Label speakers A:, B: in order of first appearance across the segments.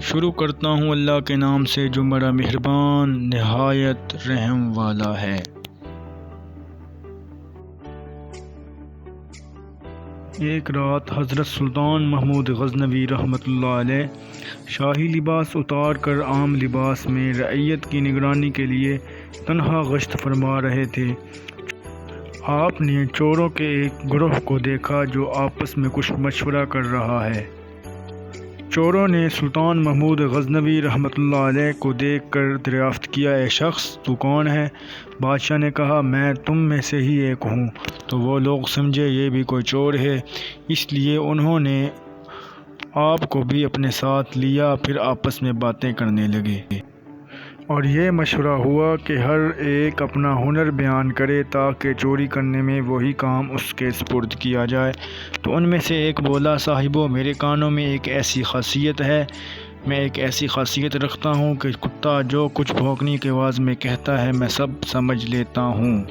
A: شروع کرتا ہوں اللہ کے نام سے جو بڑا مہربان نہایت رحم والا ہے۔ ایک رات حضرت سلطان محمود غزنوی رحمۃ اللہ علیہ شاہی لباس اتار کر عام لباس میں رعیت کی نگرانی کے لیے تنہا گشت فرما رہے تھے۔ آپ نے چوروں کے ایک گروہ کو دیکھا جو آپس میں کچھ مشورہ کر رہا ہے۔ چوروں نے سلطان محمود غزنوی رحمۃ اللہ علیہ کو دیکھ کر دریافت کیا، اے شخص تو کون ہے؟ بادشاہ نے کہا، میں تم میں سے ہی ایک ہوں۔ تو وہ لوگ سمجھے یہ بھی کوئی چور ہے، اس لیے انہوں نے آپ کو بھی اپنے ساتھ لیا، پھر آپس میں باتیں کرنے لگے اور یہ مشورہ ہوا کہ ہر ایک اپنا ہنر بیان کرے تاکہ چوری کرنے میں وہی کام اس کے سپرد کیا جائے۔ تو ان میں سے ایک بولا، صاحبو میرے کانوں میں ایک ایسی خاصیت ہے، میں ایک ایسی خاصیت رکھتا ہوں کہ کتا جو کچھ بھونکنے کی آواز میں کہتا ہے میں سب سمجھ لیتا ہوں۔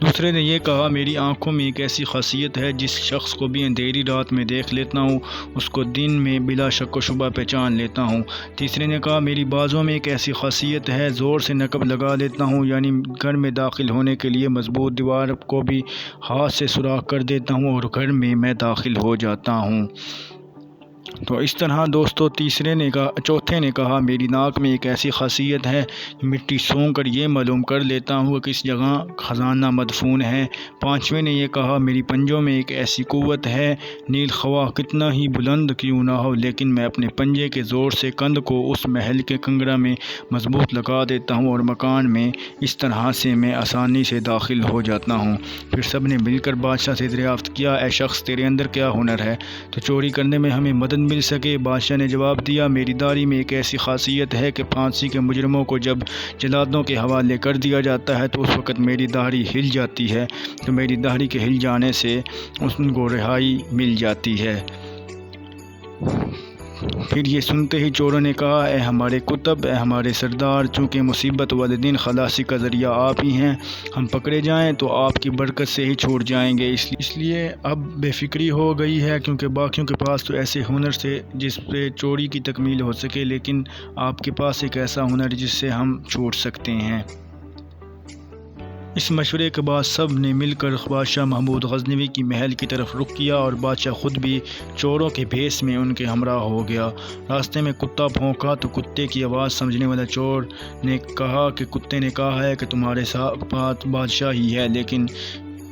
A: دوسرے نے یہ کہا، میری آنکھوں میں ایک ایسی خاصیت ہے، جس شخص کو بھی اندھیری رات میں دیکھ لیتا ہوں اس کو دن میں بلا شک و شبہ پہچان لیتا ہوں۔ تیسرے نے کہا، میری بازوں میں ایک ایسی خاصیت ہے، زور سے نقب لگا لیتا ہوں، یعنی گھر میں داخل ہونے کے لیے مضبوط دیوار کو بھی ہاتھ سے سوراخ کر دیتا ہوں اور گھر میں داخل ہو جاتا ہوں۔ تو اس طرح دوستو چوتھے نے کہا، میری ناک میں ایک ایسی خاصیت ہے، مٹی سونگھ کر یہ معلوم کر لیتا ہوں کہ کس جگہ خزانہ مدفون ہے۔ پانچویں نے یہ کہا، میری پنجوں میں ایک ایسی قوت ہے، نیل خواہ کتنا ہی بلند کیوں نہ ہو لیکن میں اپنے پنجے کے زور سے کند کو اس محل کے کنگرہ میں مضبوط لگا دیتا ہوں اور مکان میں اس طرح سے میں آسانی سے داخل ہو جاتا ہوں۔ پھر سب نے مل کر بادشاہ سے دریافت کیا، اے شخص تیرے اندر کیا ہنر ہے تو چوری کرنے میں ہمیں مدد مل سکے؟ بادشاہ نے جواب دیا، میری داڑھی میں ایک ایسی خاصیت ہے کہ پھانسی کے مجرموں کو جب جلادوں کے حوالے کر دیا جاتا ہے تو اس وقت میری داڑھی ہل جاتی ہے، تو میری داڑھی کے ہل جانے سے ان کو رہائی مل جاتی ہے۔ پھر یہ سنتے ہی چوروں نے کہا، اے ہمارے قطب، اے ہمارے سردار، چونکہ مصیبت والے دن خلاصی کا ذریعہ آپ ہی ہیں، ہم پکڑے جائیں تو آپ کی برکت سے ہی چھوٹ جائیں گے، اس لیے اب بے فکری ہو گئی ہے، کیونکہ باقیوں کے پاس تو ایسے ہنر سے جس سے چوری کی تکمیل ہو سکے، لیکن آپ کے پاس ایک ایسا ہنر جس سے ہم چھوٹ سکتے ہیں۔ اس مشورے کے بعد سب نے مل کر بادشاہ محمود غزنوی کی محل کی طرف رخ کیا اور بادشاہ خود بھی چوروں کے بھیس میں ان کے ہمراہ ہو گیا۔ راستے میں کتا بھونکا تو کتے کی آواز سمجھنے والا چور نے کہا کہ کتے نے کہا ہے کہ تمہارے ساتھ بادشاہ ہی ہے، لیکن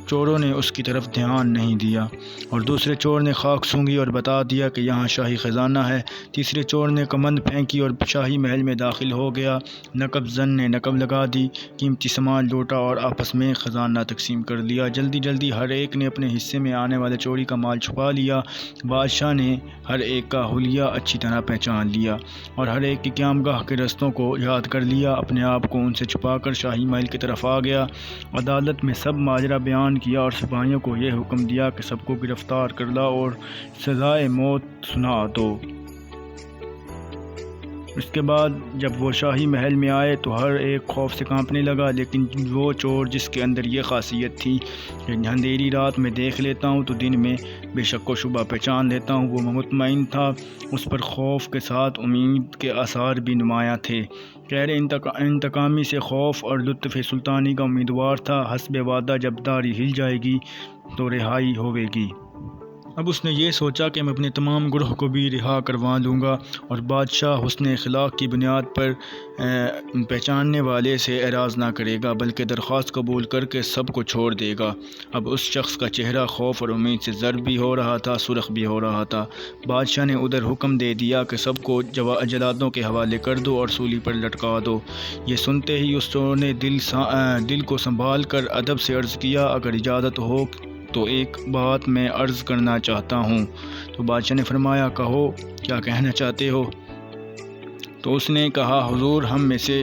A: چوروں نے اس کی طرف دھیان نہیں دیا اور دوسرے چور نے خاک سونگھی اور بتا دیا کہ یہاں شاہی خزانہ ہے۔ تیسرے چور نے کمند پھینکی اور شاہی محل میں داخل ہو گیا۔ نقب زن نے نقب لگا دی، قیمتی سامان لوٹا اور آپس میں خزانہ تقسیم کر لیا۔ جلدی ہر ایک نے اپنے حصے میں آنے والے چوری کا مال چھپا لیا۔ بادشاہ نے ہر ایک کا حلیہ اچھی طرح پہچان لیا اور ہر ایک کی قیامگاہ کے رستوں کو یاد کر لیا، اپنے آپ کو ان سے چھپا کر شاہی محل کی طرف آ گیا۔ عدالت میں سب ماجرا بیان کیا اور سپاہیوں کو یہ حکم دیا کہ سب کو گرفتار کر لاؤ اور سزائے موت سنا دو۔ اس کے بعد جب وہ شاہی محل میں آئے تو ہر ایک خوف سے کانپنے لگا، لیکن وہ چور جس کے اندر یہ خاصیت تھی کہ اندھیری رات میں دیکھ لیتا ہوں تو دن میں بے شک و شبہ پہچان لیتا ہوں، وہ مطمئن تھا، اس پر خوف کے ساتھ امید کے آثار بھی نمایاں تھے۔ غیر انتقامی سے خوف اور لطف سلطانی کا امیدوار تھا، حسب وعدہ جب داڑھی ہل جائے گی تو رہائی ہوے گی۔ اب اس نے یہ سوچا کہ میں اپنے تمام گروہ کو بھی رہا کروا لوں گا اور بادشاہ حسن اخلاق کی بنیاد پر پہچاننے والے سے اعراض نہ کرے گا بلکہ درخواست قبول کر کے سب کو چھوڑ دے گا۔ اب اس شخص کا چہرہ خوف اور امید سے زرد بھی ہو رہا تھا، سرخ بھی ہو رہا تھا۔ بادشاہ نے ادھر حکم دے دیا کہ سب کو جلادوں کے حوالے کر دو اور سولی پر لٹکا دو۔ یہ سنتے ہی اس چور نے دل کو سنبھال کر ادب سے عرض کیا، اگر اجازت ہو تو ایک بات میں عرض کرنا چاہتا ہوں۔ تو بادشاہ نے فرمایا، کہو کیا کہنا چاہتے ہو؟ تو اس نے کہا، حضور ہم میں سے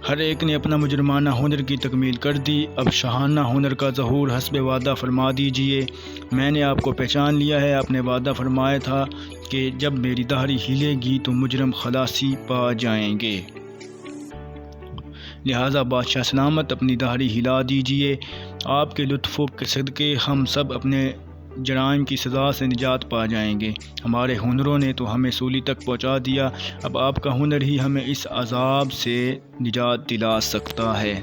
A: ہر ایک نے اپنا مجرمانہ ہنر کی تکمیل کر دی، اب شاہانہ ہنر کا ظہور حسب وعدہ فرما دیجئے۔ میں نے آپ کو پہچان لیا ہے، آپ نے وعدہ فرمایا تھا کہ جب میری داڑھی ہلے گی تو مجرم خلاصی پا جائیں گے، لہٰذا بادشاہ سلامت اپنی داڑھی ہلا دیجئے۔ آپ کے لطف کے صدقے ہم سب اپنے جرائم کی سزا سے نجات پا جائیں گے۔ ہمارے ہنروں نے تو ہمیں سولی تک پہنچا دیا، اب آپ کا ہنر ہی ہمیں اس عذاب سے نجات دلا سکتا ہے۔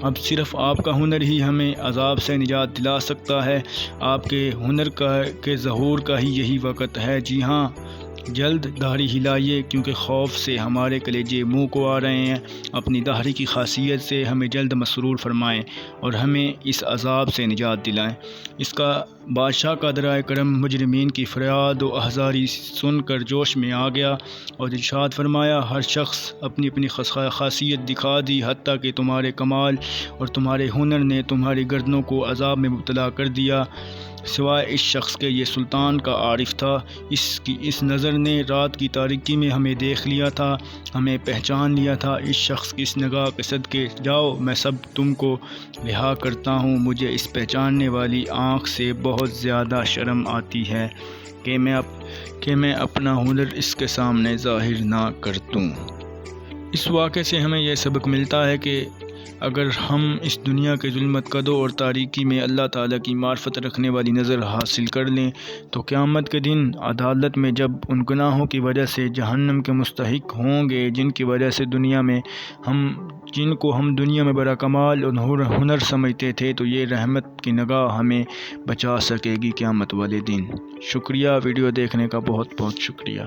A: اب صرف آپ کا ہنر ہی ہمیں عذاب سے نجات دلا سکتا ہے۔ آپ کے ہنر کے ظہور کا ہی یہی وقت ہے۔ جی ہاں، جلد داڑھی ہلائیے، کیونکہ خوف سے ہمارے کلیجے منہ کو آ رہے ہیں۔ اپنی داڑھی کی خاصیت سے ہمیں جلد مسرور فرمائیں اور ہمیں اس عذاب سے نجات دلائیں۔ اس کا بادشاہ کا درائے کرم مجرمین کی فریاد و آہذاری سن کر جوش میں آ گیا اور ارشاد فرمایا، ہر شخص اپنی اپنی خاصیت دکھا دی، حتیٰ کہ تمہارے کمال اور تمہارے ہنر نے تمہاری گردنوں کو عذاب میں مبتلا کر دیا، سوائے اس شخص کے یہ سلطان کا عارف تھا۔ اس نظر نے رات کی تاریکی میں ہمیں دیکھ لیا تھا، ہمیں پہچان لیا تھا۔ اس شخص کی اس نگاہ کے صدقے جاؤ، میں سب تم کو رہا کرتا ہوں۔ مجھے اس پہچاننے والی آنکھ سے بہت زیادہ شرم آتی ہے کہ میں اپنا ہنر اس کے سامنے ظاہر نہ کر دوں۔ اس واقعے سے ہمیں یہ سبق ملتا ہے کہ اگر ہم اس دنیا کے ظلمت کدوں اور تاریکی میں اللہ تعالیٰ کی معرفت رکھنے والی نظر حاصل کر لیں تو قیامت کے دن عدالت میں جب ان گناہوں کی وجہ سے جہنم کے مستحق ہوں گے جن کی وجہ سے جن کو ہم دنیا میں بڑا کمال اور ہنر سمجھتے تھے، تو یہ رحمت کی نگاہ ہمیں بچا سکے گی قیامت والے دن۔ شکریہ، ویڈیو دیکھنے کا بہت بہت شکریہ۔